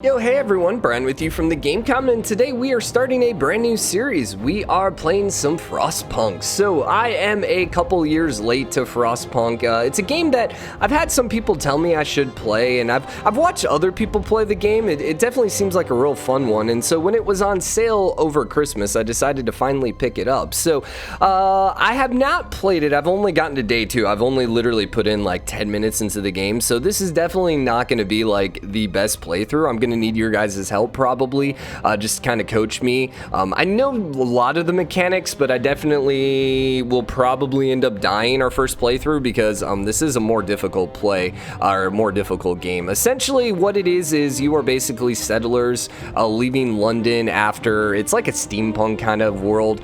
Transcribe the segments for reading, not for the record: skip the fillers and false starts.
Yo, hey everyone, Brian with you from TheGameCommon, and today we are starting a brand new series. We are playing some Frostpunk. So I am a couple years late to Frostpunk. It's a game that I've had some people tell me I should play, and I've watched other people play the game. It definitely seems like a real fun one, and so when it was on sale over Christmas, I decided to finally pick it up. So I have not played it. I've only gotten to day 2. I've only literally put in like 10 minutes into the game, so this is definitely not going to be like the best playthrough. I'm going to need your guys' help probably, just kind of coach me. I know a lot of the mechanics, but I definitely will probably end up dying our first playthrough because this is a more difficult play, or more difficult game. Essentially what it is you are basically settlers leaving London after, it's like a steampunk kind of world,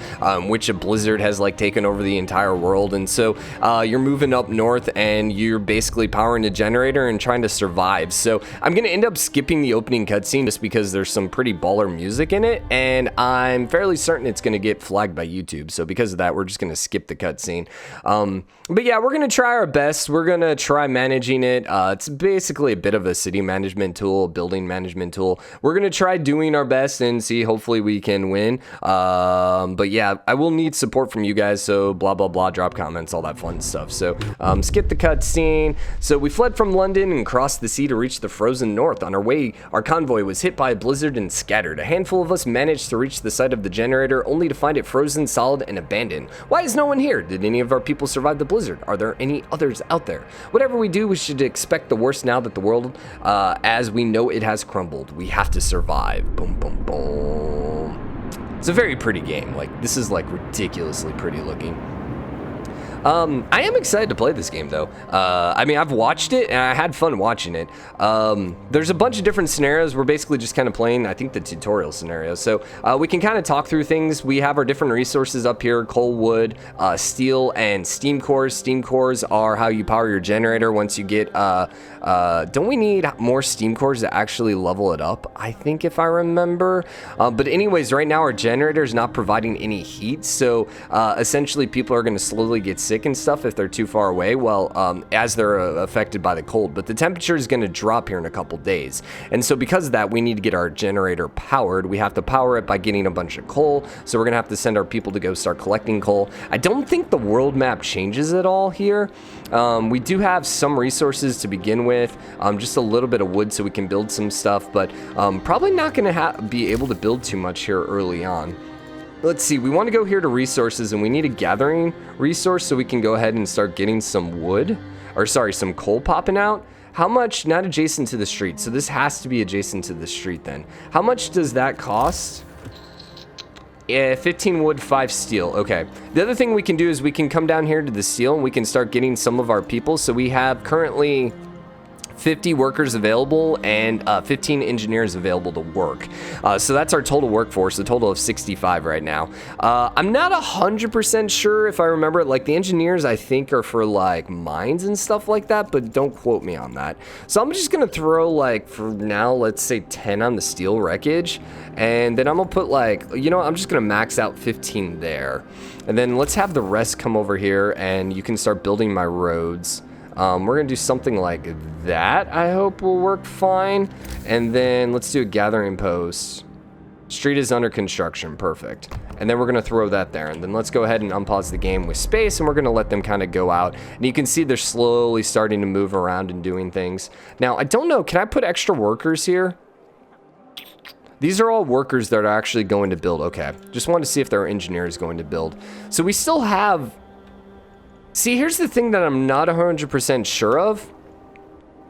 which a blizzard has like taken over the entire world, and so you're moving up north and you're basically powering a generator and trying to survive. So I'm gonna end up skipping the opening cutscene just because there's some pretty baller music in it, and I'm fairly certain it's going to get flagged by YouTube. So because of that, we're just going to skip the cutscene. But yeah, we're going to try our best. We're going to try managing it. It's basically a bit of a city management tool, building management tool. We're going to try doing our best and see, hopefully we can win. But yeah, I will need support from you guys, so blah, blah, blah, drop comments, all that fun stuff. So skip the cutscene. So we fled from London and crossed the sea to reach the frozen north. On our way, our convoy was hit by a blizzard and scattered. A handful of us managed to reach the site of the generator, only to find it frozen solid and abandoned. Why is no one here? Did any of our people survive the blizzard? Are there any others out there? Whatever we do, we should expect the worst now that the world, as we know it, has crumbled. We have to survive. Boom, boom, boom. It's a very pretty game. Like, this is like ridiculously pretty looking. I am excited to play this game, though. I mean, I've watched it, and I had fun watching it. There's a bunch of different scenarios. We're basically just kind of playing, I think, the tutorial scenario. So we can kind of talk through things. We have our different resources up here: coal, wood, steel, and steam cores. Steam cores are how you power your generator once you get... don't we need more steam cores to actually level it up, I think, if I remember? But anyways, right now our generator is not providing any heat, so essentially people are going to slowly get sick and stuff if they're too far away, well, as they're affected by the cold. But the temperature is going to drop here in a couple days, and so because of that, we need to get our generator powered. We have to power it by getting a bunch of coal, so we're gonna have to send our people to go start collecting coal. I don't think the world map changes at all here. We do have some resources to begin with, just a little bit of wood so we can build some stuff, but probably not gonna be able to build too much here early on. Let's see, we want to go here to resources, and we need a gathering resource so we can go ahead and start getting some wood, or sorry, some coal popping out. How much? Not adjacent to the street, so this has to be adjacent to the street then. How much does that cost? 15 wood, 5 steel. Okay. The other thing we can do is we can come down here to the steel, and we can start getting some of our people. So we have currently 50 workers available and 15 engineers available to work. So that's our total workforce, a total of 65 right now. I'm not 100% sure if I remember, like the engineers I think are for like mines and stuff like that, but don't quote me on that. So I'm just gonna throw, like, for now, let's say 10 on the steel wreckage, and then I'm gonna put, like, you know, I'm just gonna max out 15 there. And then let's have the rest come over here and you can start building my roads. We're gonna do something like that. I hope will work fine. And then let's do a gathering post. Street is under construction. Perfect. And then we're gonna throw that there. And then let's go ahead and unpause the game with space, and we're gonna let them kind of go out. And you can see they're slowly starting to move around and doing things. Now, I don't know, can I put extra workers here? These are all workers that are actually going to build. Okay, just wanted to see if there are engineers going to build. So we still have... See, here's the thing that I'm not 100% sure of.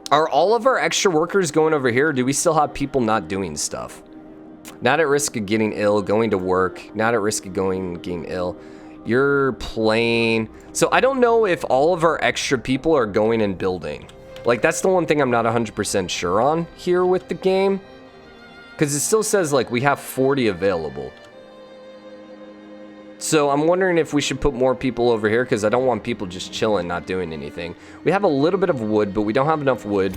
Are all of our extra workers going over here, or do we still have people not doing stuff? Not at risk of getting ill, going to work. Not at risk of getting ill. You're playing. So I don't know if all of our extra people are going and building. Like, that's the one thing I'm not 100% sure on here with the game. Because it still says, like, we have 40 available. So I'm wondering if we should put more people over here, because I don't want people just chilling, not doing anything. We have a little bit of wood, but we don't have enough wood.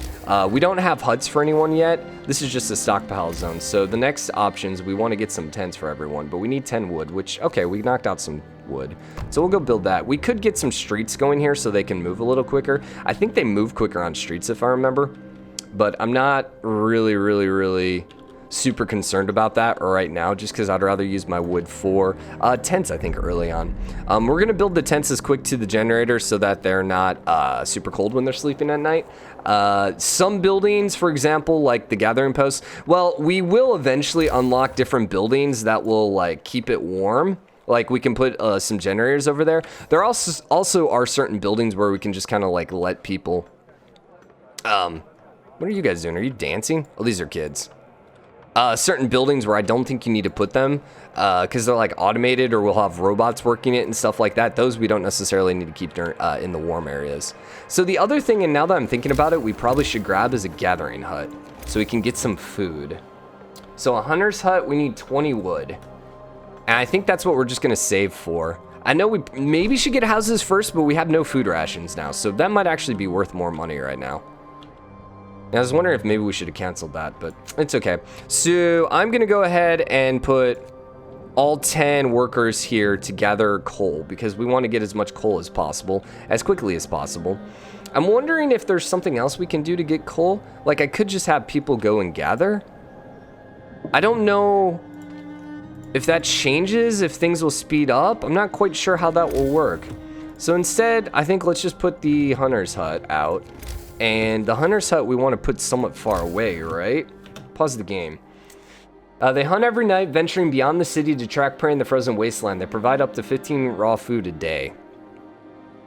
We don't have huts for anyone yet. This is just a stockpile zone. So the next options, we want to get some tents for everyone, but we need 10 wood, which, okay, we knocked out some wood. So we'll go build that. We could get some streets going here so they can move a little quicker. I think they move quicker on streets, if I remember. but I'm not really super concerned about that right now, just because I'd rather use my wood for tents, I think, early on. We're gonna build the tents as quick to the generator so that they're not super cold when they're sleeping at night. Some buildings, for example, like the gathering post, well, we will eventually unlock different buildings that will like keep it warm. Like we can put some generators over there. There also are certain buildings where we can just kind of like let people. What are you guys doing? Are you dancing? Oh, these are kids. Certain buildings where I don't think you need to put them because they're like automated or we'll have robots working it and stuff like that. Those we don't necessarily need to keep in the warm areas. So the other thing, and now that I'm thinking about it, we probably should grab is a gathering hut so we can get some food. So a hunter's hut, we need 20 wood. And I think that's what we're just going to save for. I know we maybe should get houses first, but we have no food rations now. So that might actually be worth more money right now. I was wondering if maybe we should have canceled that, but it's okay. So I'm going to go ahead and put all 10 workers here to gather coal because we want to get as much coal as possible, as quickly as possible. I'm wondering if there's something else we can do to get coal. Like I could just have people go and gather. I don't know if that changes, if things will speed up. I'm not quite sure how that will work. So instead, I think let's just put the hunter's hut out. And the hunter's hut we want to put somewhat far away, right? Pause the game. They hunt every night, venturing beyond the city to track prey in the frozen wasteland. They provide up to 15 raw food a day.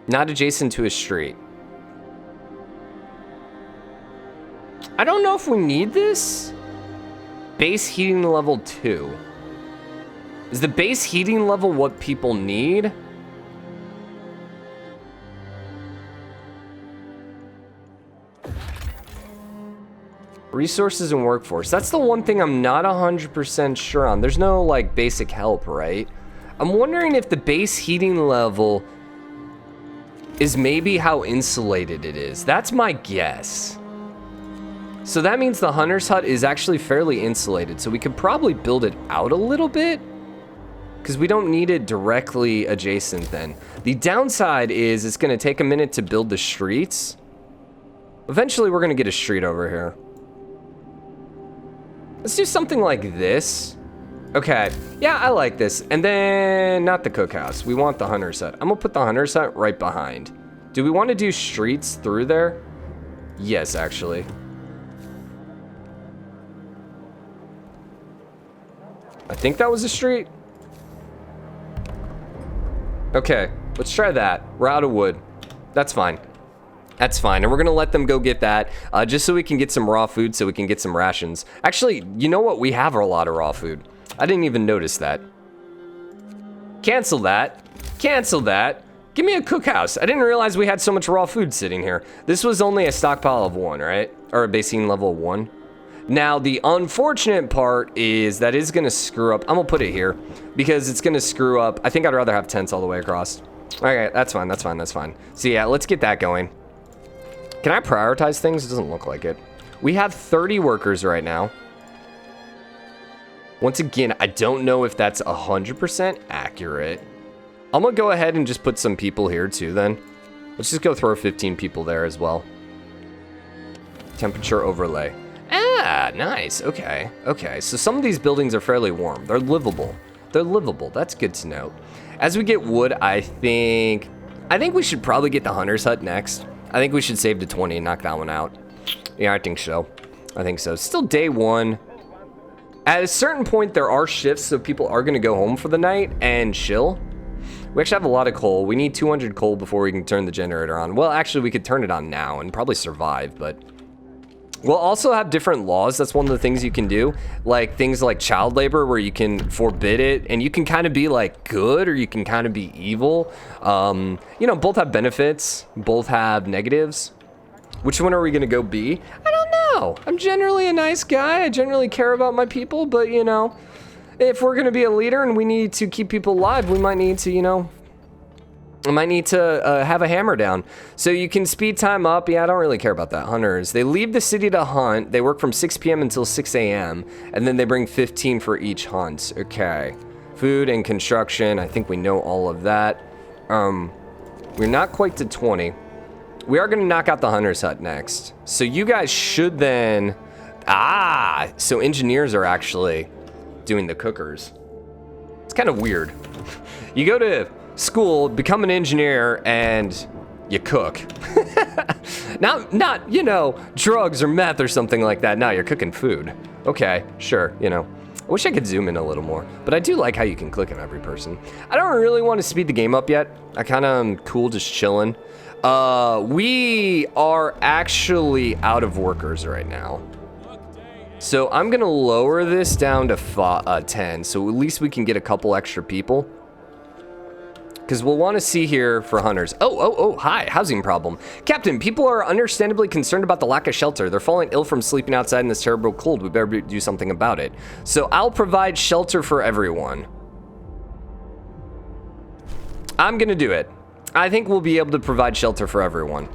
Not adjacent to a street. I don't know if we need this. Base heating level 2. Is the base heating level what people need? Resources and workforce. That's the one thing I'm not 100% sure on. There's no like basic help, right? I'm wondering if the base heating level is maybe how insulated it is. That's my guess. So that means the hunter's hut is actually fairly insulated. So we could probably build it out a little bit because we don't need it directly adjacent then. The downside is it's going to take a minute to build the streets. Eventually we're going to get a street over here. Let's do something like this. Okay, yeah, I like this. And then, not the cookhouse. We want the hunter's hut. I'm gonna put the hunter's hut right behind. Do we want to do streets through there? Yes, actually. I think that was a street. Okay, let's try that. We're out of wood. That's fine. That's fine, and we're gonna let them go get that, just so we can get some raw food, so we can get some rations. Actually, you know what? We have a lot of raw food. I didn't even notice that. Cancel that. Cancel that. Give me a cookhouse. I didn't realize we had so much raw food sitting here. This was only a stockpile of 1, right? Or a basing level 1. Now, the unfortunate part is that is gonna screw up. I'm gonna put it here, because it's gonna screw up. I think I'd rather have tents all the way across. Okay, that's fine, that's fine, that's fine. So yeah, let's get that going. Can I prioritize things? It doesn't look like it. We have 30 workers right now. Once again, I don't know if that's 100% accurate. I'm gonna go ahead and just put some people here too then. Let's just go throw 15 people there as well. Temperature overlay. Ah, nice, okay. Okay, so some of these buildings are fairly warm. They're livable. They're livable, that's good to know. As we get wood, I think we should probably get the hunter's hut next. I think we should save the 20 and knock that one out. Yeah, I think so. I think so. Still day 1. At a certain point, there are shifts, so people are going to go home for the night and chill. We actually have a lot of coal. We need 200 coal before we can turn the generator on. Well, actually, we could turn it on now and probably survive, but we'll also have different laws. That's one of the things you can do. Like things like child labor where you can forbid it and you can kind of be like good or you can kind of be evil. You know, both have benefits, both have negatives. Which one are we going to go be? I don't know. I'm generally a nice guy. I generally care about my people, but you know, if we're going to be a leader and we need to keep people alive, we might need to, you know, I might need to have a hammer down. So you can speed time up. Yeah, I don't really care about that. Hunters. They leave the city to hunt. They work from 6 p.m. until 6 a.m. And then they bring 15 for each hunt. Okay. Food and construction. I think we know all of that. We're not quite to 20. We are going to knock out the hunter's hut next. So you guys should then... so engineers are actually doing the cookers. It's kind of weird. You go to school, become an engineer, and you cook. Not, you know, drugs or meth or something like that. No, you're cooking food. Okay, sure, you know. I wish I could zoom in a little more, but I do like how you can click on every person. I don't really want to speed the game up yet. I kind of am cool just chilling. We are actually out of workers right now. So I'm going to lower this down to 10, so at least we can get a couple extra people. Because we'll want to see here for hunters. Oh, hi, housing problem. Captain, people are understandably concerned about the lack of shelter. They're falling ill from sleeping outside in this terrible cold. We better do something about it. So I'll provide shelter for everyone. I'm going to do it. I think we'll be able to provide shelter for everyone.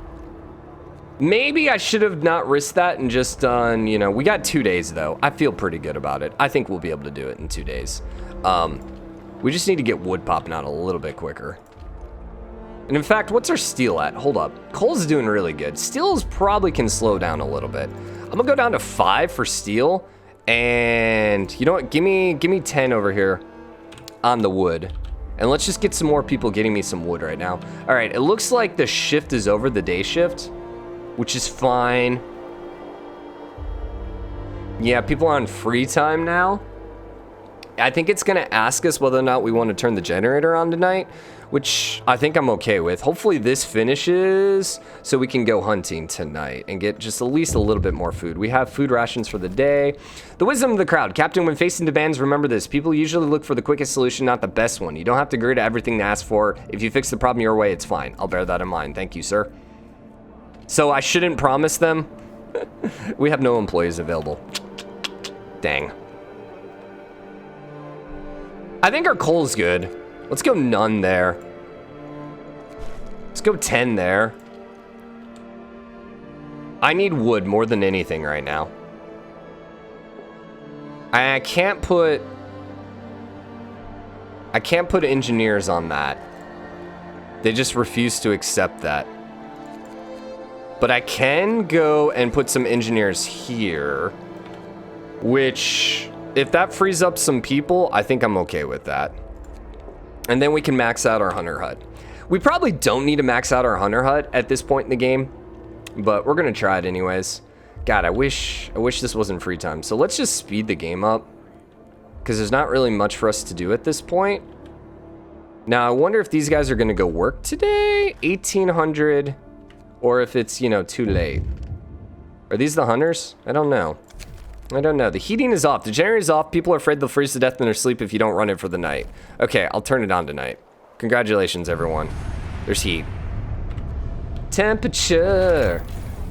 Maybe I should have not risked that and just done, you know, we got 2 days though. I feel pretty good about it. I think we'll be able to do it in 2 days. We just need to get wood popping out a little bit quicker. And in fact, what's our steel at? Hold up. Coal's doing really good. Steel's probably can slow down a little bit. I'm gonna go down to 5 for steel. And you know what? Give me 10 over here on the wood. And let's just get some more people getting me some wood right now. All right, it looks like the shift is over, the day shift, which is fine. Yeah, people are on free time now. I think it's gonna ask us whether or not we want to turn the generator on tonight, which I think I'm okay with. Hopefully this finishes so we can go hunting tonight and get just at least a little bit more food. We have food rations for the day. The wisdom of the crowd. Captain, when facing demands, remember this. People usually look for the quickest solution, not the best one. You don't have to agree to everything they ask for. If you fix the problem your way, it's fine. I'll bear that in mind. Thank you, sir. So I shouldn't promise them. We have no employees available. Dang. I think our coal's good. Let's go none there. Let's go 10 there. I need wood more than anything right now. I can't put engineers on that. They just refuse to accept that. But I can go and put some engineers here, which, if that frees up some people, I think I'm okay with that. And then we can max out our hunter hut. We probably don't need to max out our hunter hut at this point in the game, but we're gonna try it anyways. God, I wish this wasn't free time. So let's just speed the game up, because there's not really much for us to do at this point. Now, I wonder if these guys are gonna go work today, 1800, or if it's, you know, too late. Are these the hunters? I don't know. I don't know. The heating is off. The generator is off. People are afraid they'll freeze to death in their sleep if you don't run it for the night. Okay, I'll turn it on tonight. Congratulations, everyone. There's heat. Temperature.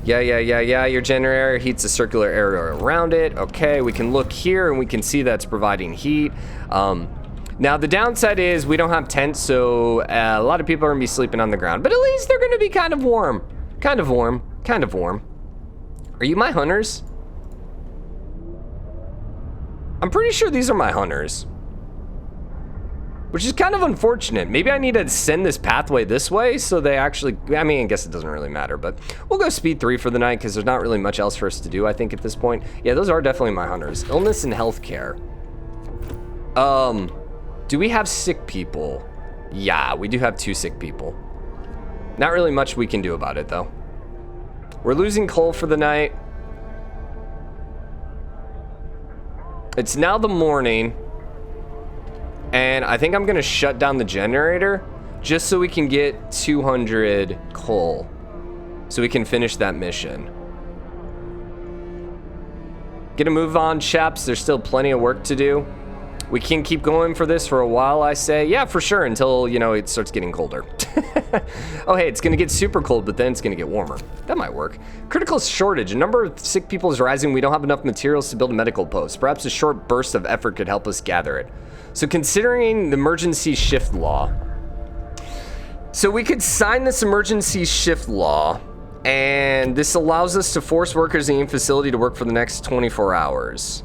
Yeah. Your generator heats a circular area around it. Okay, we can look here and we can see that's providing heat. Now, the downside is we don't have tents, so a lot of people are going to be sleeping on the ground. But at least they're going to be kind of warm. Kind of warm. Kind of warm. Are you my hunters? I'm pretty sure these are my hunters. Which is kind of unfortunate. Maybe I need to send this pathway this way so they actually... I mean, I guess it doesn't really matter, but we'll go speed 3 for the night because there's not really much else for us to do, I think, at this point. Yeah, those are definitely my hunters. Illness and healthcare. Do we have sick people? Yeah, we do have 2 sick people. Not really much we can do about it, though. We're losing coal for the night. It's now the morning, and I think I'm gonna shut down the generator just so we can get 200 coal, so we can finish that mission. Get a move on, chaps. There's still plenty of work to do. We can keep going for this for a while, I say. Yeah, for sure, until, you know, it starts getting colder. Oh, hey, it's gonna get super cold, but then it's gonna get warmer. That might work. Critical shortage. A number of sick people is rising. We don't have enough materials to build a medical post. Perhaps a short burst of effort could help us gather it. So considering the emergency shift law. So we could sign this emergency shift law, and this allows us to force workers in the facility to work for the next 24 hours.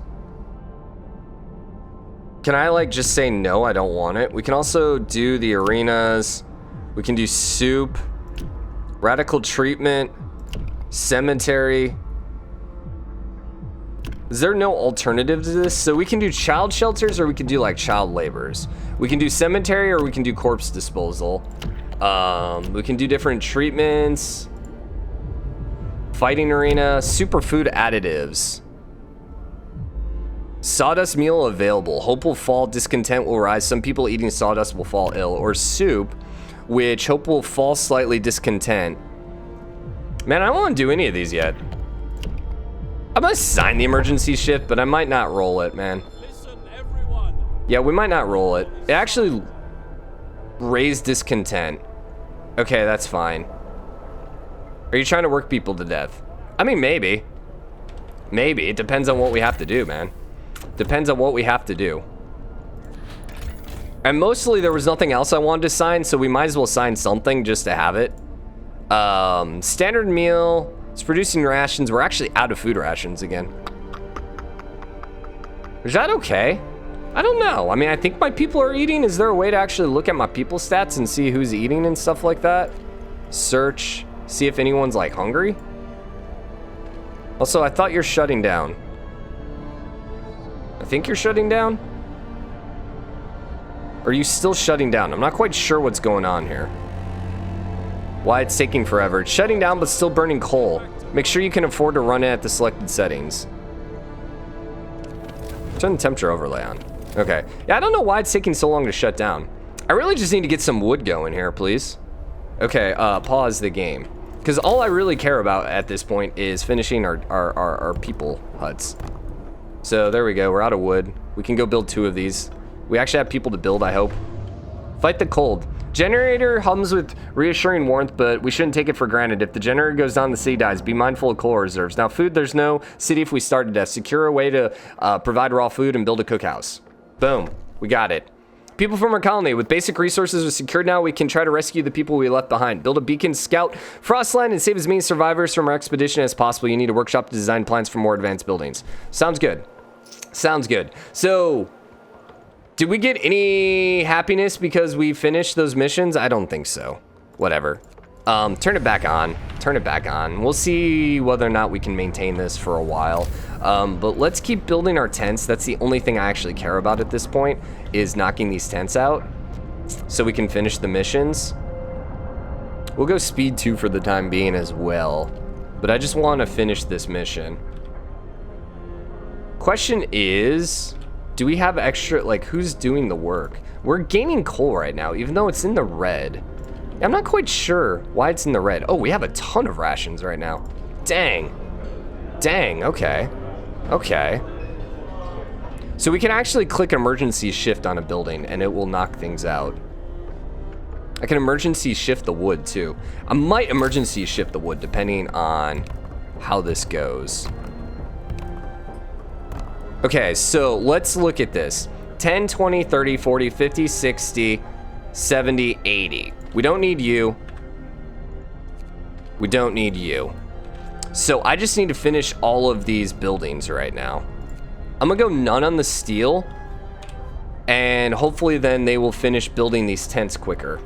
Can I, like, just say no, I don't want it? We can also do the arenas. We can do soup. Radical treatment. Cemetery. Is there no alternative to this? So we can do child shelters or we can do like child laborers. We can do cemetery or we can do corpse disposal. We can do different treatments. Fighting arena, superfood additives. Sawdust meal available. Hope will fall, discontent will rise. Some people eating sawdust will fall ill. Or soup, which hope will fall slightly, discontent. Man, I don't want to do any of these yet. I'm gonna sign the emergency shift, but I might not roll it, man. Listen, everyone. Yeah, we might not roll it. It actually raised discontent. Okay, that's fine. Are you trying to work people to death? I mean, maybe. Maybe. It depends on what we have to do, man. Depends on what we have to do. And mostly there was nothing else I wanted to sign, so we might as well sign something just to have it. Standard meal. It's producing rations. We're actually out of food rations again. Is that okay? I don't know. I mean, I think my people are eating. Is there a way to actually look at my people stats and see who's eating and stuff like that? Search. See if anyone's like hungry. Also, I thought you're shutting down. I think you're shutting down. Or are you still shutting down? I'm not quite sure what's going on here. Why it's taking forever. It's shutting down but still burning coal. Make sure you can afford to run it at the selected settings. Turn the temperature overlay on. Okay. Yeah, I don't know why it's taking so long to shut down. I really just need to get some wood going here, please. Okay, pause the game. Because all I really care about at this point is finishing our people huts. So there we go, we're out of wood. We can go build 2 of these. We actually have people to build, I hope. Fight the cold. Generator hums with reassuring warmth, but we shouldn't take it for granted. If the generator goes down, the city dies. Be mindful of coal reserves. Now, food, there's no city if we start to death. Secure a way to provide raw food and build a cookhouse. Boom, we got it. People from our colony with basic resources are secured now. We can try to rescue the people we left behind. Build a beacon, scout Frostland, and save as many survivors from our expedition as possible. You need a workshop to design plans for more advanced buildings. Sounds good. Sounds good. So, did we get any happiness because we finished those missions? I don't think so. Whatever. Turn it back on. Turn it back on. We'll see whether or not we can maintain this for a while. But let's keep building our tents. That's the only thing I actually care about at this point, is knocking these tents out so we can finish the missions. We'll go speed 2 for the time being as well. But I just want to finish this mission. Question is, do we have extra, like, who's doing the work? We're gaining coal right now, even though it's in the red. I'm not quite sure why it's in the red. Oh, we have a ton of rations right now. Dang. Dang, okay. Okay. So we can actually click emergency shift on a building and it will knock things out. I can emergency shift the wood too. I might emergency shift the wood depending on how this goes. Okay, so let's look at this. 10, 20, 30, 40, 50, 60, 70, 80. We don't need you. We don't need you. So I just need to finish all of these buildings right now. I'm gonna go none on the steel. And hopefully then they will finish building these tents quicker.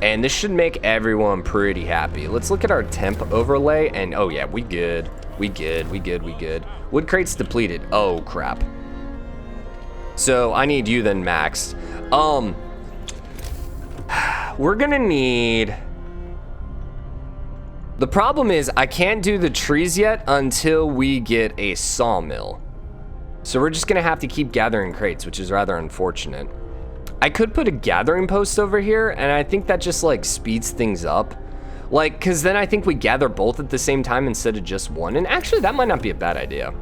And this should make everyone pretty happy. Let's look at our temp overlay and oh yeah, we good. We good, we good, we good. Wood crates depleted. Oh crap. So I need you then maxed. We're gonna need... The problem is I can't do the trees yet until we get a sawmill. So we're just gonna have to keep gathering crates, which is rather unfortunate. I could put a gathering post over here, and I think that just like speeds things up. Like, cause then I think we gather both at the same time instead of just one. And actually that might not be a bad idea.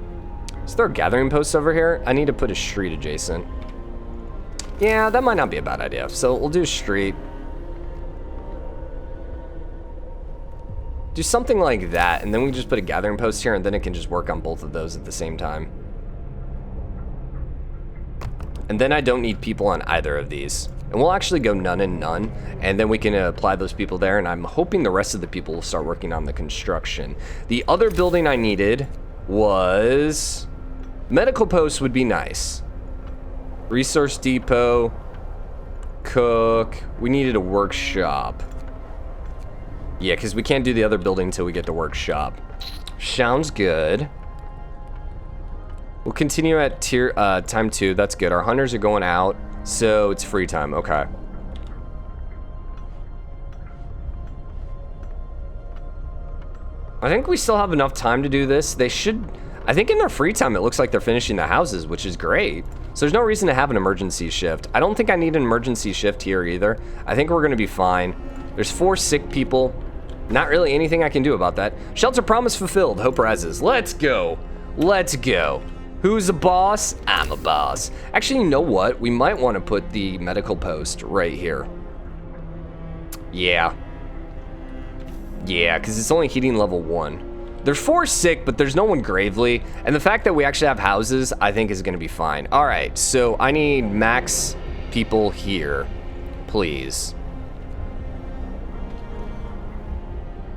Is there a gathering post over here? I need to put a street adjacent. Yeah, that might not be a bad idea. So we'll do street. Do something like that, and then we just put a gathering post here, and then it can just work on both of those at the same time. And then I don't need people on either of these. And we'll actually go none and none, and then we can apply those people there, and I'm hoping the rest of the people will start working on the construction. The other building I needed was... medical post would be nice. Resource depot. Cook. We needed a workshop. Yeah, because we can't do the other building until we get the workshop. Sounds good. We'll continue at time 2. That's good. Our hunters are going out, so it's free time. Okay. I think we still have enough time to do this. They should... I think in their free time, it looks like they're finishing the houses, which is great. So there's no reason to have an emergency shift. I don't think I need an emergency shift here either. I think we're going to be fine. There's 4 sick people. Not really anything I can do about that. Shelter promise fulfilled. Hope rises. Let's go. Let's go. Who's a boss? I'm a boss. Actually, you know what? We might want to put the medical post right here. Yeah. Yeah, because it's only heating level 1. There's 4 sick, but there's no one gravely. And the fact that we actually have houses, I think is going to be fine. All right, so I need max people here, please.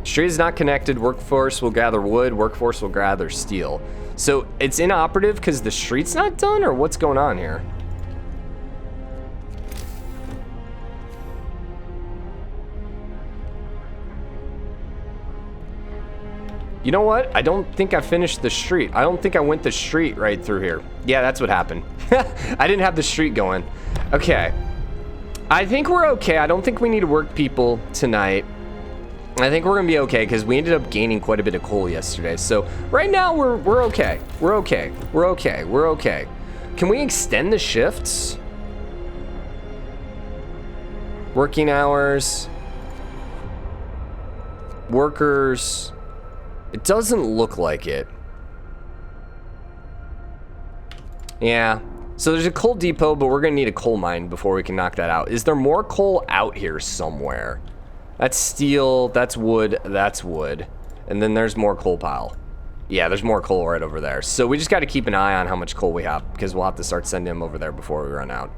Street is not connected. Workforce will gather wood. Workforce will gather steel. So it's inoperative because the street's not done, or what's going on here? You know what? I don't think I finished the street. I don't think I went the street right through here. Yeah, that's what happened. I didn't have the street going. Okay. I think we're okay. I don't think we need to work people tonight. I think we're gonna be okay because we ended up gaining quite a bit of coal yesterday. So right now we're okay. We're okay. We're okay. We're okay. Can we extend the shifts? Working hours. Workers. It doesn't look like it. Yeah. So there's a coal depot, but we're gonna need a coal mine before we can knock that out. Is there more coal out here somewhere? That's steel, that's wood, that's wood. And then there's more coal pile. Yeah, there's more coal right over there. So we just got to keep an eye on how much coal we have because we'll have to start sending them over there before we run out.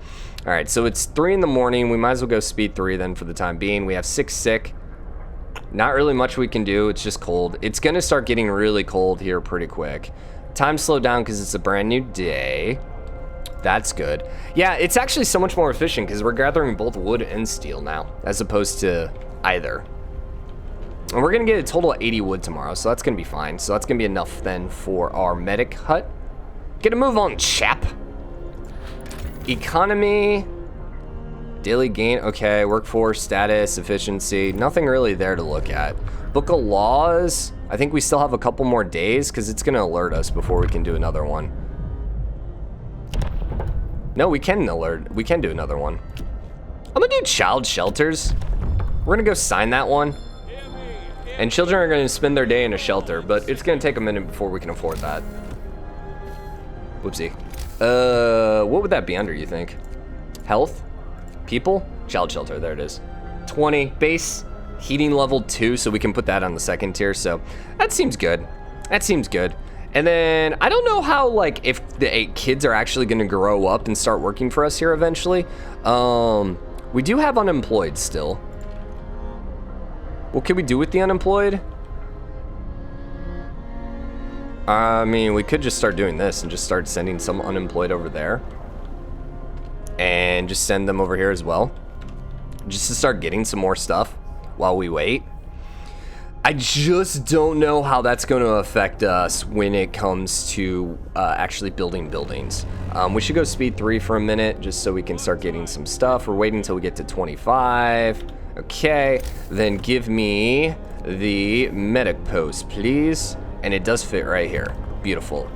All right, so it's 3 in the morning. We might as well go speed 3 then for the time being. We have 6 sick. Not really much we can do. It's just cold. It's going to start getting really cold here pretty quick. Time slowed down because it's a brand new day. That's good. Yeah, it's actually so much more efficient because we're gathering both wood and steel now as opposed to either. And we're gonna get a total of 80 wood tomorrow, so that's gonna be fine. So that's gonna be enough then for our medic hut. Get a move on, chap. Economy, daily gain, okay. Workforce, status, efficiency, nothing really there to look at. Book of laws, I think we still have a couple more days because it's gonna alert us before we can do another one. No, we can do another one. I'm gonna do child shelters. We're gonna go sign that one. And children are gonna spend their day in a shelter, but it's gonna take a minute before we can afford that. Whoopsie. What would that be under, you think? Health? People? Child shelter, there it is. 20, base, heating level 2, so we can put that on the second tier, so that seems good. That seems good. And then, I don't know how, like, if the 8 kids are actually gonna grow up and start working for us here eventually. We do have unemployed still. What can we do with the unemployed? I mean, we could just start doing this and just start sending some unemployed over there. And just send them over here as well. Just to start getting some more stuff while we wait. I just don't know how that's going to affect us when it comes to actually building buildings. We should go speed 3 for a minute just so we can start getting some stuff. We're waiting until we get to 25. Okay, then give me the medic post, please. And it does fit right here. Beautiful.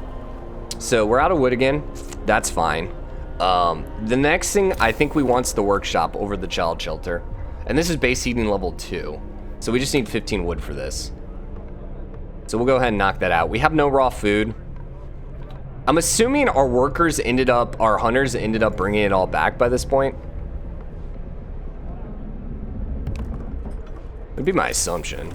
So we're out of wood again. That's fine. The next thing I think we want's the workshop over the child shelter. And this is base heating level 2. So we just need 15 wood for this. So we'll go ahead and knock that out. We have no raw food. I'm assuming our hunters ended up bringing it all back by this point. Would be my assumption.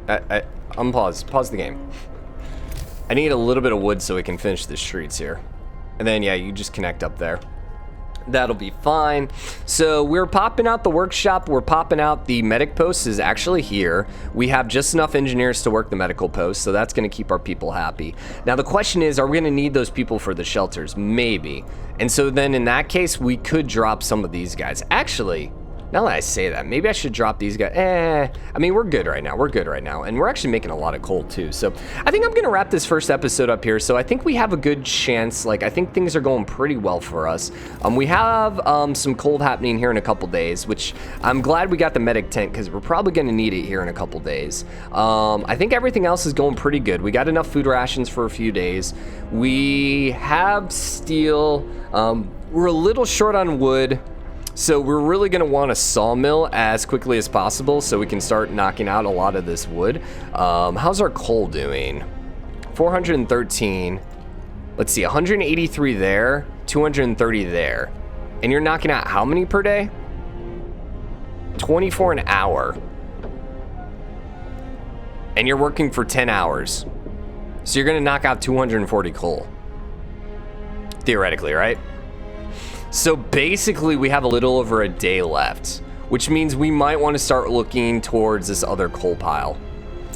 Pause the game. I need a little bit of wood so we can finish the streets here. And then, yeah, you just connect up there. That'll be fine. So we're popping out the workshop. We're popping out the medic post is actually here. We have just enough engineers to work the medical post, so that's going to keep our people happy. Now the question is, are we going to need those people for the shelters? Maybe. And so then in that case, we could drop some of these guys. Actually, now that I say that, maybe I should drop these guys. I mean, we're good right now. We're good right now. And we're actually making a lot of coal too. So I think I'm going to wrap this first episode up here. So I think we have a good chance. Like, I think things are going pretty well for us. We have some cold happening here in a couple days, which I'm glad we got the medic tent because we're probably going to need it here in a couple days. I think everything else is going pretty good. We got enough food rations for a few days. We have steel. We're a little short on wood. So we're really going to want a sawmill as quickly as possible so we can start knocking out a lot of this wood. How's our coal doing? 413. Let's see, 183 there, 230 there. And you're knocking out how many per day? 24 an hour. And you're working for 10 hours. So you're going to knock out 240 coal. Theoretically, right? So basically we have a little over a day left, which means we might want to start looking towards this other coal pile.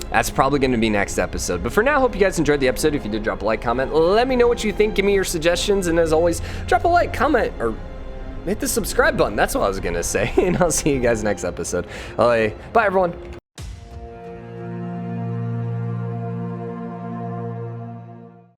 That's probably going to be next episode. But for now, I hope you guys enjoyed the episode. If you did, drop a like, comment, let me know what you think. Give me your suggestions. And as always, drop a like, comment, or hit the subscribe button. That's what I was going to say. And I'll see you guys next episode. Bye, everyone.